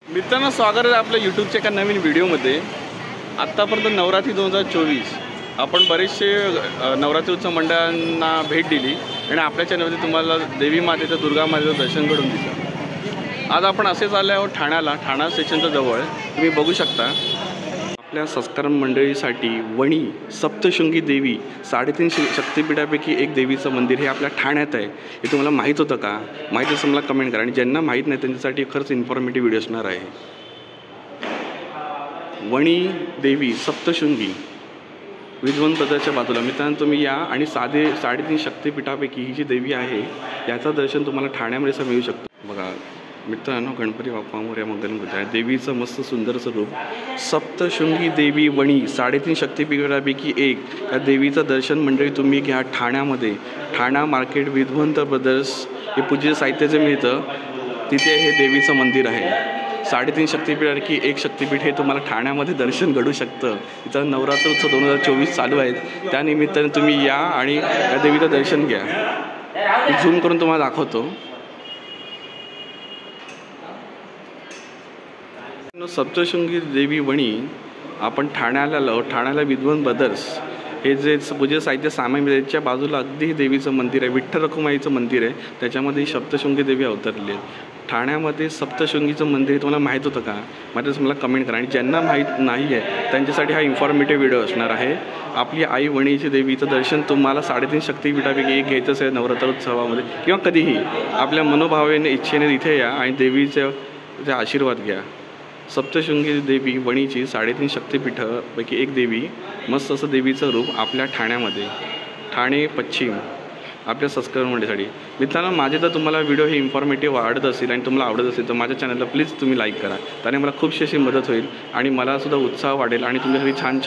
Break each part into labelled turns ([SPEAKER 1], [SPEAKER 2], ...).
[SPEAKER 1] मित्रांनो, स्वागत आहे आपल्या यूट्यूबच्या एका नवीन व्हिडिओमध्ये। आत्तापर्यंत नवरात्री 2024 आपण बरेचसे नवरात्री उत्सव मंडळांना भेट दिली आणि आपल्या चॅनलमध्ये तुम्हाला देवी मातेचं, दुर्गा मातेचं दर्शन घडून दिलं। आज आपण असेच आले आहोत ठाणा स्टेशनच्या जवळ। तुम्ही बघू शकता आपल्या संस्कार मंडळीसाठी वणी सप्तशृंगी देवी 3.5 शक्तिपीठापैकी एक देवीचं मंदिर हे आपल्या ठाण्यात आहे। हे तुम्हाला माहीत होतं का? माहीत असेल मला कमेंट करा आणि ज्यांना माहीत नाही त्यांच्यासाठी खरंच इन्फॉर्मेटिव्ह व्हिडिओ असणार आहे। वणी देवी सप्तशृंगी विद्वन ब्रदरच्या बाजूला मित्रांनो तुम्ही या आणि 3.5 शक्तिपीठापैकी ही जी देवी आहे याचं दर्शन तुम्हाला ठाण्यामध्ये मिळू शकतं। बघा मित्रांनो, गणपती बाप्पा मोरया, मंगलमूर्ती आहे। देवीचं मस्त सुंदरचं रूप सप्तशृंगी देवी वणी 3.5 शक्तिपीठापैकी एक या देवीचं दर्शन मंडळी तुम्ही घ्या ठाण्यामध्ये। ठाणा मार्केट विद्वंत ब्रदर्स हे पूजेचं साहित्य जे मिळतं तिथे हे देवीचं मंदिर आहे। 3.5 शक्तिपीठापैकी एक शक्तिपीठ हे तुम्हाला ठाण्यामध्ये दर्शन घडू शकतं। इथं नवरात्र उत्सव 2024 चालू आहेत, त्यानिमित्ताने तुम्ही या आणि या देवीचं दर्शन घ्या। मी झूम करून तुम्हाला दाखवतो। सप्तशृंगी देवी वणी आपण ठाण्याला विद्वन ब्रदर्स हे जे पूजे साहित्य सामान त्याच्या बाजूला अगदी देवीचं मंदिर आहे, विठ्ठल रखुमाईचं मंदिर आहे, त्याच्यामध्ये सप्तशृंगी देवी अवतरली आहे। ठाण्यामध्ये सप्तशृंगीचं मंदिर तुम्हाला माहीत होतं का? माझं मला कमेंट करा आणि ज्यांना माहीत नाही आहे त्यांच्यासाठी हा इन्फॉर्मेटिव्ह व्हिडिओ असणार आहे। आपली आई वणीची देवीचं दर्शन तुम्हाला 3.5 शक्तिपीठापैकी एक घ्यायचंच आहे नवरात्रोत्सवामध्ये किंवा कधीही आपल्या मनोभावेने इच्छेने इथे या आणि देवीचे आशीर्वाद घ्या। सप्तशृंगी देवी वणीची 3.5 शक्तिपीठापैकी एक देवी, मस्त असं देवीचं रूप आपल्या ठाण्यामध्ये, ठाणे पश्चिम आपल्या संस्कार मंडळीसाठी। मित्रांनो, माझे जर तुम्हाला व्हिडिओ हे इन्फॉर्मेटिव्ह आवडत असेल आणि तुम्हाला आवडत असेल तर माझ्या चॅनलला प्लीज तुम्ही लाईक करा, त्याने मला खूपशी अशी मदत होईल आणि मलासुद्धा उत्साह वाढेल आणि तुमच्यासाठी छान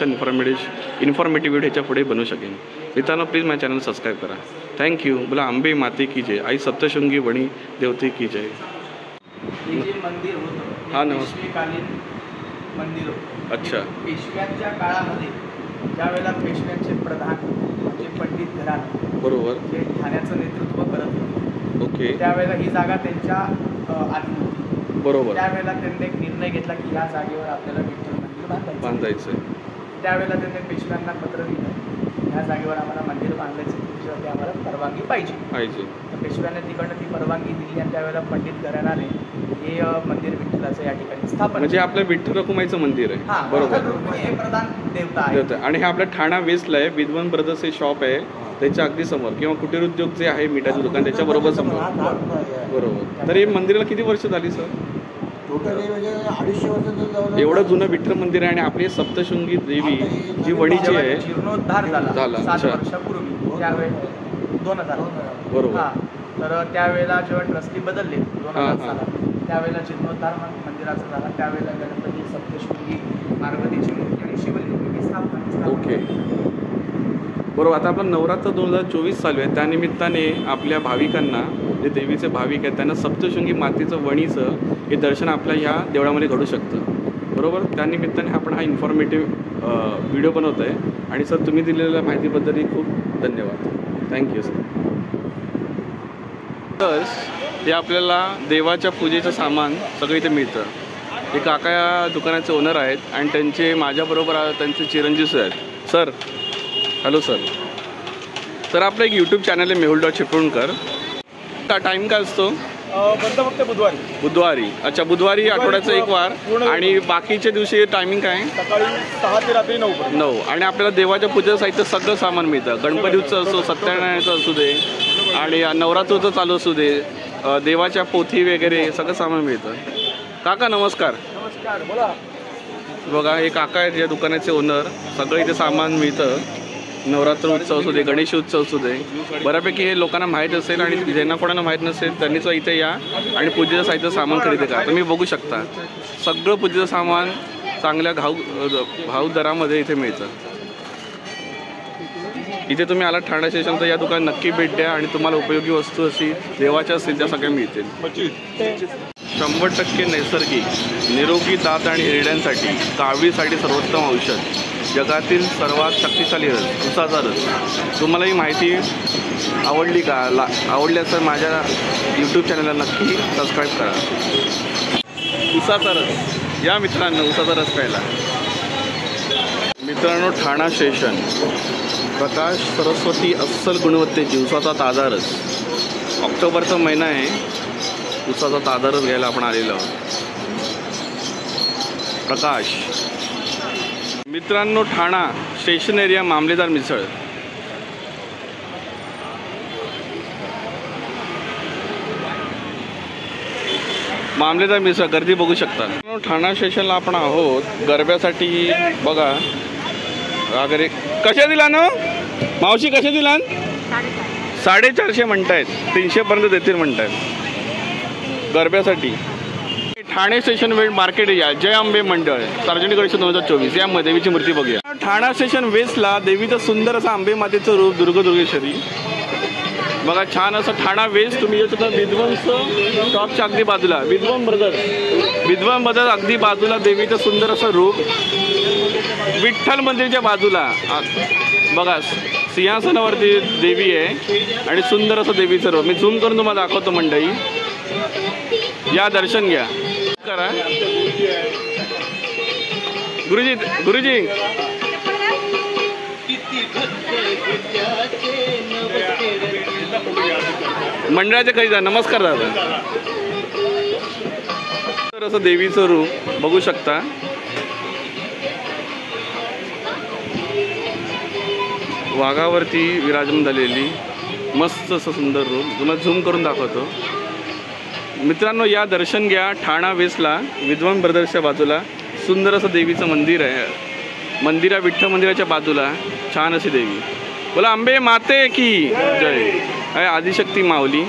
[SPEAKER 1] इन्फॉर्मेटिव्ह व्हिडिओ ह्याच्या पुढे बनवू शकेन। मित्रांनो, प्लीज माझ्या चॅनल सबस्क्राईब करा। थँक्यू। बोला अंबे माते की जय, आई सप्तशृंगी वणी देवते की जय।
[SPEAKER 2] मंदिर होतं
[SPEAKER 1] हा, नमस्कार।
[SPEAKER 2] पेशवेकालीन मंदिर होतं।
[SPEAKER 1] अच्छा।
[SPEAKER 2] पेशव्यांच्या काळामध्ये ज्यावेळेला पेशव्यांचे प्रधान म्हणजे पंडित घराणं
[SPEAKER 1] बरोबर
[SPEAKER 2] जे ठाण्याचं नेतृत्व करत होते,
[SPEAKER 1] ओके,
[SPEAKER 2] त्यावेळेला ही जागा त्यांच्या अधीन होती।
[SPEAKER 1] बरोबर।
[SPEAKER 2] त्यावेळेला त्यांनी एक निर्णय घेतला की या जागेवर आपल्याला विठ्ठल मंदिर
[SPEAKER 1] बांधायचं आहे।
[SPEAKER 2] त्यावेळेला त्यांनी पेशव्यांना पत्र लिहिलं, या जागेवर आम्हाला मंदिर बांधायचं, त्याच्यासाठी आम्हाला परवानगी पाहिजे। पेशव्याने तिकडनं ती परवानगी दिली आणि त्यावेळेला पंडित घराण्याने हे मंदिर विठ्ठलाचं या ठिकाणी स्थापन, म्हणजे
[SPEAKER 1] आपलं विठ्ठल रखुमाईचं मंदिर आहे। बरोबर,
[SPEAKER 2] हे प्रधान देवता आहे
[SPEAKER 1] आणि हे आपल्या ठाणा वेस्टला आहे। विद्वन ब्रदर्स हे शॉप आहे त्याच्या अगदी समोर, किंवा कुटीर उद्योग जे आहे मिठाचं दुकान त्याच्या बरोबर समोर। बरोबर। तर हे मंदिराला किती वर्ष झाली सर? एवढं जुनं विठ्ठल मंदिर आहे आणि आपली सप्तशृंगी देवी जी वणीची आहे
[SPEAKER 2] जीर्णोद्धार झाला 7 वर्षापूर्वी, त्यावेळेस 2000
[SPEAKER 1] बरोबर।
[SPEAKER 2] तर त्यावेळेला जेव्हा ट्रस्टी बदलले 2000 सालात, त्यावेळेला जीर्णोद्धार मंदिराचा झाला। त्यावेळेला गणपती, सप्तशृंगी, पार्वतीची मूर्ती आणि शिवलिंगाची स्थापना।
[SPEAKER 1] ओके, बरोबर। आता आपण नवरात्र 2024 चालू आहे, त्यानिमित्ताने आपल्या भाविकांना, जे देवीचे भाविक आहेत त्यांना सप्तशृंगी मातेचं वणीचं हे दर्शन आपल्या ह्या देवळामध्ये घडू शकतं। बरोबर, त्यानिमित्ताने आपण हा इन्फॉर्मेटिव्ह व्हिडिओ बनवतो आहे आणि सर तुम्ही दिलेल्या माहितीबद्दलही खूप धन्यवाद। Thank you sir. तर हे आपल्याला देवाच्या पूजेचं सामान सगळं इथे मिळतं। हे काका या दुकानाचे ओनर आहेत आणि त्यांचे माझ्याबरोबर त्यांचे चिरंजीव आहेत। Sir, hello sir. सर आपलं एक यूट्यूब चॅनल आहे मेहुल चिपळूणकर, टाईम काय असतो?
[SPEAKER 2] बंद फक्त बुधवारी। अच्छा, बुधवारी आठवड्याचा एक वार, आणि बाकीच्या दिवशी टायमिंग काय? सकाळी 6 ते रात्री 9
[SPEAKER 1] आणि आपल्याला देवाच्या पूजेचं साहित्य सगळं सामान मिळतं। गणपती उत्सव असो, सत्यनारायणाचं असू दे आणि नवरात्रोत्सव चालू असू दे, देवाच्या पोथी वगैरे सगळं सामान मिळतं। काका नमस्कार।
[SPEAKER 2] नमस्कार, बोला।
[SPEAKER 1] बघा हे काका आहेत या दुकानाचे ओनर, सगळं इथे सामान मिळतं। नवरात्र उत्सव असू दे, गणेश उत्सव असू दे, बऱ्यापैकी हे लोकांना माहीत असेल आणि ज्यांना कोणाला माहीत नसेल त्यांनीच इथे या आणि पूजेचं साहित्य सामान खरेदी करा। तुम्ही बघू शकता सगळं पूजेचं सामान चांगल्या भाव दरामध्ये इथे मिळतं। इथे तुम्ही आलात ठाणा स्टेशन तर या दुकान नक्की भेट द्या आणि तुम्हाला उपयोगी वस्तू अशी देवाच्या असतील त्या सगळ्या मिळतील। 100% नैसर्गिक निरोगी दात आणि हिरड्यांसाठी, कावीळसाठी सर्वोत्तम औषध, जगातील सर्वात शक्तिशाली रस उसाचा रस। तुम्हाला ही माहिती आवडली का? आवडल्यास तर माझ्या यूट्यूब चॅनलला नक्की सबस्क्राईब करा। उसाचा रस. या मित्रांनो, उसाचा रस प्यायला. मित्रांनो, ठाणा स्टेशन प्रकाश सरस्वती अस्सल गुणवत्तेची उसाचा ताजा रस. ऑक्टोबरचा महिना आहे, उसाचा ताजा रस घ्यायला आपण आलेलो आहोत. प्रकाश. मित्रांनो, ठाणा स्टेशन एरिया मामलेदार मिसळ. मामलेदार मिसळ गर्दी बघू शकता. ठाणा स्टेशनला आपण आहोत गरब्यासाठी. बघा वगैरे कशा दिला ना मावशी, कशा दिला? 450 म्हणतायत, 300पर्यंत देतील म्हणतायत गरब्यासाठी. ठाणे स्टेशन वेस्ट मार्केट या जय अंबे मंडळ सार्वजनिक गणेश 2024 यामध्ये देवीची मूर्ती बघूया. ठाणा स्टेशन वेस्टला देवीचं सुंदर असं आंबे मातेचं रूप दुर्गेश्वरी. बघा छान असं ठाणा वेस्ट. तुम्ही येत होता विध्वंस शॉपच्या अगदी बाजूला विद्वान ब्रदर्स अगदी बाजूला देवीचं सुंदर असं रूप. विठ्ठल मंदिरच्या बाजूला बघा सिंहासनावरती देवी आहे आणि सुंदर असं देवीचं रूप. मी झूम करून तुम्हाला दाखवतो मंडळी. या दर्शन घ्या करा. गुरुजी मंडळाचे काही जा. नमस्कार दादा. तर असं देवीचं रूप बघू शकता. वाघावरती विराजमान झालेली मस्त असं सुंदर रूप तुम्हाला झूम करून दाखवतो. मित्रांनो, या दर्शन घ्या. ठाणा वेस्टला विद्वान ब्रदर्सच्या बाजूला सुंदर असं देवीचं मंदिर आहे. विठ्ठल मंदिराच्या बाजूला छान अशी देवी. बोला अंबे माते की जय. आदिशक्ती माऊली.